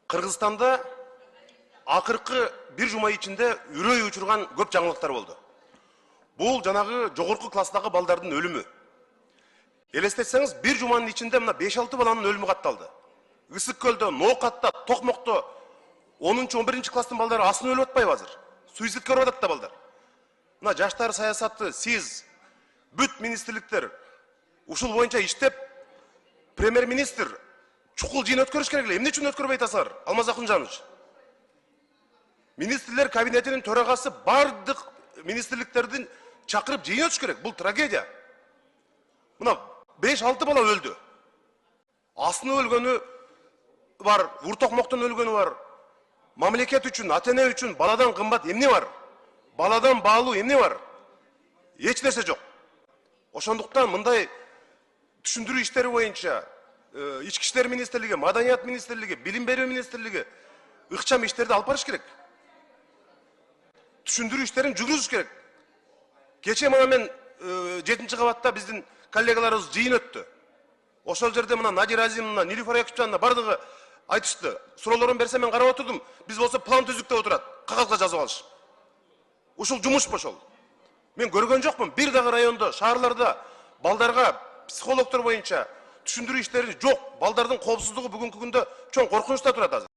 Кыргызстанда акыркы бир жума ичинде үрөй учурган көп жаңылыктар болду. Бул жанагы жогорку класстагы балдардын өлүмү. Элестетсеңиз, бир жуманын ичинде мына 5-6 баланын өлүмү катталды. Ысык көлдө, Ноокатта, Токмокто 10-11 класстын балдары асыны өлүп атпайбы азыр? Суицидке барып атат да балдар. Мына жаштар саясаты, сиз, бүт министрликтер ушул боюнча иштеп, премьер-министр чукул жыйын өткөрүш керек эле. Эмне үчүн өткөрбөй атасыздар, Алмаз Акунжанович? Министрлер кабинетинин төрагасы бардык министрликтердин чакырып жыйын өтүш керек. Бул трагедия. Мына 5-6 бала өлдү. Асыны өлгөнү бар, Уртокмоктон өлгөнү бар. Мамлекет үчүн, ата-эне үчүн баладан кымбат эмне бар? Баладан баалуу эмне бар? Эч нерсе жок. Ошондуктан мындай түшүндүрүү иштери боюнча Ички иштер министрлиги, Маданият министрлиги, Билим берүү министрлиги ыкчам иштерди алып барыш керек. Түшүндүрүү иштерин жүргүзүш керек. Кече мына мен 7-чи кабатта биздин коллегаларыбыз жыйын өттү. Ошол жерде мына Надир Азимовна, Нилуфар Якупчановна бардыгы айтышты. Суроолорун берсе мен карап отурдум. Биз болсо план түздүк деп отурат. Кагазга жазып алыш. Ушул жумуш ошол. Мен көргөн жокмун. Бир дагы райондо, шаарларда балдарга психологдор боюнча түшүндүрүү иштери жок. Балдардын коопсуздугу бүгүнкү күндө чоң коркунучта турат азыр.